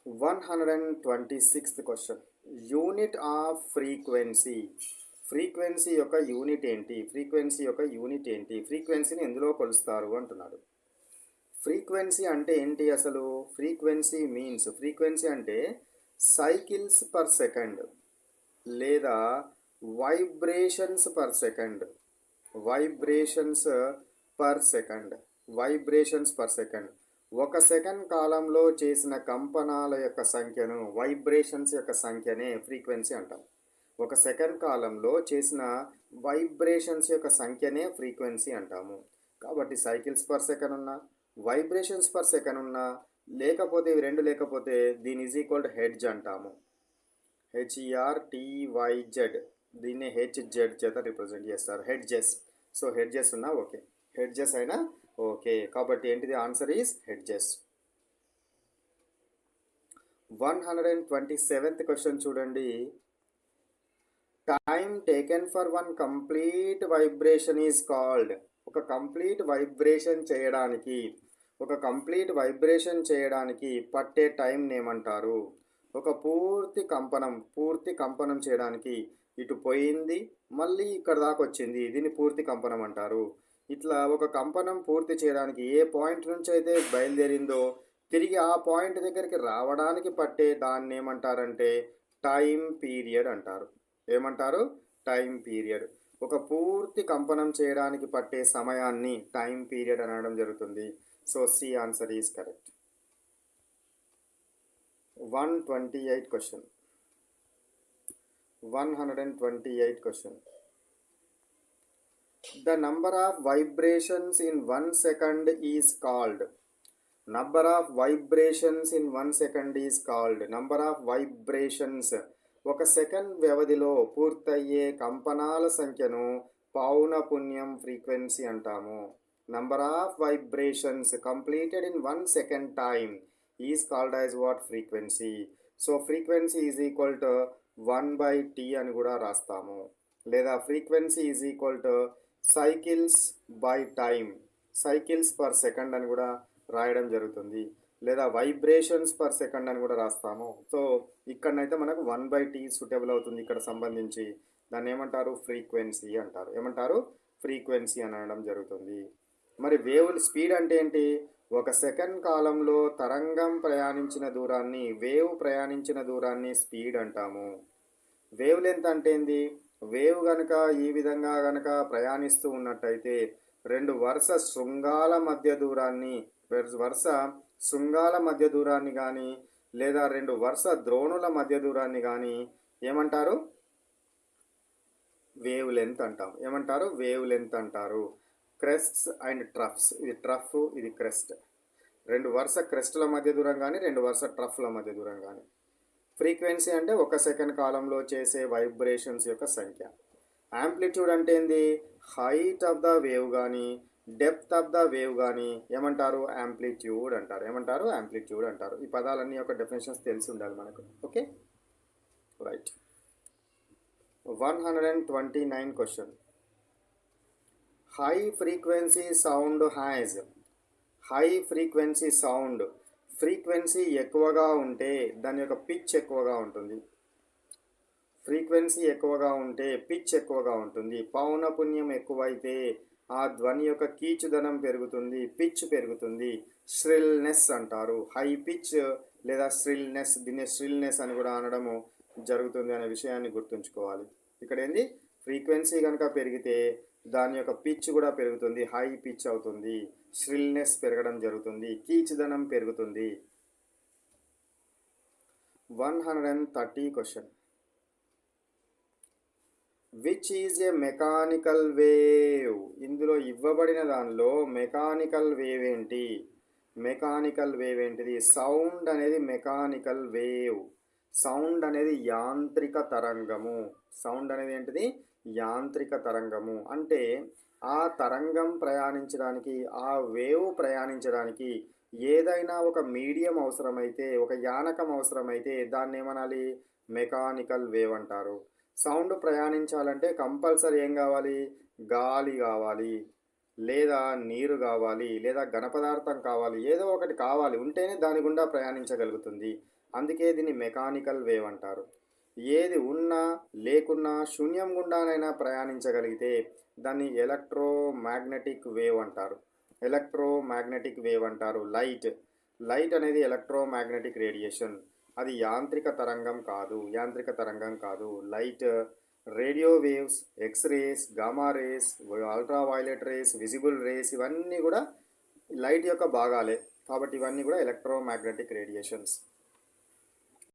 126th question. Unit off frequency. Frequency యొక్క unit ఏంటి? Frequency యొక్క యూనిట్ ఏంటి? ఫ్రీక్వెన్సీని ఎందులో కొలుస్తారు అంటున్నాడు. ఫ్రీక్వెన్సీ అంటే ఏంటి అసలు? ఫ్రీక్వెన్సీ అంటే సైకిల్స్ పర్ సెకండ్ లేదా vibrations per second. Vibrations per second. ఒక సెకండ్ కాలంలో చేసిన కంపనాల యొక్క సంఖ్యను, వైబ్రేషన్స్ యొక్క సంఖ్యనే ఫ్రీక్వెన్సీ అంటాం. ఒక సెకండ్ కాలంలో చేసిన వైబ్రేషన్స్ యొక్క సంఖ్యనే ఫ్రీక్వెన్సీ అంటాము. కాబట్టి సైకిల్స్ పర్ సెకండ్ ఉన్నా, వైబ్రేషన్స్ పర్ సెకండ్ ఉన్నా, లేకపోతే ఇవి రెండు లేకపోతే దీని ఈజ్ ఈక్వల్ టు హెడ్జ్ అంటాము. HERTYZ, దీన్ని హెచ్జెడ్ చేత రిప్రజెంట్ చేస్తారు, హెడ్జెస్. సో హెడ్జెస్ ఉన్నా ఓకే, హెడ్జెస్ అయినా ఓకే. కాబట్టి ఏంటిది? Answer is hertz. 127th question చూడండి. Time taken for one complete vibration is called. ఒక కంప్లీట్ వైబ్రేషన్ చేయడానికి పట్టే టైం ఏమంటారు? ఒక పూర్తి కంపనం చేయడానికి ఇటు పోయింది మళ్ళీ ఇక్కడ దాకా వచ్చింది, దీన్ని పూర్తి కంపనం అంటారు. ఇట్లా ఒక కంపనం పూర్తి చేయడానికి ఏ పాయింట్ నుంచి అయితే బయలుదేరిందో తిరిగి ఆ పాయింట్ దగ్గరికి రావడానికి పట్టే దాన్ని ఏమంటారంటే టైం పీరియడ్ అంటారు. ఏమంటారు? Time period. ఒక పూర్తి కంపనం చేయడానికి పట్టే సమయాన్ని టైం పీరియడ్ అనడం జరుగుతుంది. So C answer is correct. 128 question. 128 question. The number of vibrations in 1 second is called. Number of vibrations in 1 second is called. Number of vibrations, ఒక సెకండ్ వ్యవధిలో పూర్తయ్యే కంపనాల సంఖ్యను పౌనపున్యం ఫ్రీక్వెన్సీ అంటాము. Number of vibrations completed in 1 second time is called as what? Frequency. So frequency is equal to 1/t అని కూడా రాస్తాము. లేదా frequency is equal to cycles by time, cycles per second అని కూడా రాయడం జరుగుతుంది. లేదా వైబ్రేషన్స్ పర్ సెకండ్ అని కూడా రాస్తాము. సో ఇక్కడనైతే మనకు 1/t సూటబుల్ అవుతుంది. ఇక్కడ సంబంధించి దాన్ని ఏమంటారు? ఫ్రీక్వెన్సీ అంటారు. ఏమంటారు? ఫ్రీక్వెన్సీ అనడం జరుగుతుంది. మరి వేవ్ స్పీడ్ అంటే ఏంటి? ఒక సెకండ్ కాలంలో తరంగం ప్రయాణించిన దూరాన్ని స్పీడ్ అంటాము. వేవ్ లెంత్ అంటే ఏంది? వేవ్ కనుక ఈ విధంగా కనుక ప్రయాణిస్తూ ఉన్నట్టయితే రెండు వరుస శృంగాల మధ్య దూరాన్ని కానీ లేదా రెండు వరుస ద్రోణుల మధ్య దూరాన్ని కానీ ఏమంటారు? వేవ్ లెంత్ అంటాం. ఏమంటారు? వేవ్ లెంత్ అంటారు. క్రెస్ట్స్ అండ్ ట్రఫ్స్, ఇది ట్రఫ్, ఇది క్రెస్ట్. రెండు వరుస క్రెస్ట్ల మధ్య దూరం కానీ రెండు వరుస ట్రఫ్ల మధ్య దూరం కానీ. ఫ్రీక్వెన్సీ అంటే ఒక సెకండ్ కాలంలో చేసే వైబ్రేషన్స్ యొక్క సంఖ్య. యాంప్లిట్యూడ్ అంటే ఏంది? హైట్ ఆఫ్ ద వేవ్ కానీ డెప్త్ ఆఫ్ ద వేవ్ కానీ ఏమంటారు? యాంప్లిట్యూడ్ అంటారు. ఏమంటారు? యాంప్లిట్యూడ్ అంటారు. ఈ పదాలన్నీ యొక్క డెఫినేషన్స్ తెలిసి ఉండాలి మనకు. Okay, right. 129 question. High frequency sound has. High frequency sound, frequency ఎక్కువగా ఉంటే దాని యొక్క పిచ్ ఎక్కువగా ఉంటుంది. ఫ్రీక్వెన్సీ ఎక్కువగా ఉంటే పిచ్ ఎక్కువగా ఉంటుంది. పౌనపున్యం ఎక్కువైతే ఆ ధ్వని యొక్క కీచుదనం పెరుగుతుంది, పిచ్ పెరుగుతుంది. ష్రిల్నెస్ అంటారు. హై పిచ్ లేదా ష్రిల్నెస్, దీన్ని ష్రిల్నెస్ అని కూడా అనడము జరుగుతుంది అనే విషయాన్ని గుర్తుంచుకోవాలి. ఇక్కడ ఏంది? ఫ్రీక్వెన్సీ కనుక పెరిగితే దాని యొక్క పిచ్ కూడా పెరుగుతుంది, హై పిచ్ అవుతుంది, ష్రిల్నెస్ పెరగడం జరుగుతుంది, కీచుదనం పెరుగుతుంది. 130 question. Which is a mechanical wave? ఇందులో ఇవ్వబడిన దానిలో మెకానికల్ వేవ్ ఏంటి? మెకానికల్ వేవ్ ఏంటిది? సౌండ్ అనేది మెకానికల్ వేవ్. సౌండ్ అనేది యాంత్రిక తరంగము. సౌండ్ అనేది ఏంటిది? యాంత్రిక తరంగము. అంటే ఆ తరంగం ప్రయాణించడానికి, ఆ వేవ్ ప్రయాణించడానికి ఏదైనా ఒక మీడియం అవసరమైతే, ఒక యానకం అవసరమైతే దాన్ని ఏమనాలి? మెకానికల్ వేవ్ అంటారు. సౌండ్ ప్రయాణించాలంటే కంపల్సరీ ఏం కావాలి? గాలి కావాలి. లేదా నీరు కావాలి, లేదా ఘన పదార్థం కావాలి, ఏదో ఒకటి కావాలి ఉంటేనే దాని గుండా ప్రయాణించగలుగుతుంది. అందుకే దీన్ని మెకానికల్ వేవ్ అంటారు. ఏది ఉన్నా లేకున్నా శూన్యం గుండానైనా ప్రయాణించగలిగితే దాన్ని ఎలక్ట్రోమాగ్నెటిక్ వేవ్ అంటారు. ఎలక్ట్రోమాగ్నెటిక్ వేవ్ అంటారు. లైట్ అనేది ఎలక్ట్రోమాగ్నెటిక్ రేడియేషన్. అది యాంత్రిక తరంగం కాదు. Light radio waves, x rays, gamma rays, ultraviolet rays, visible rays ఇవన్నీ కూడా లైట్ యొక్క భాగాలే. కాబట్టి ఇవన్నీ కూడా ఎలక్ట్రోమాగ్నెటిక్ రేడియేషన్స్.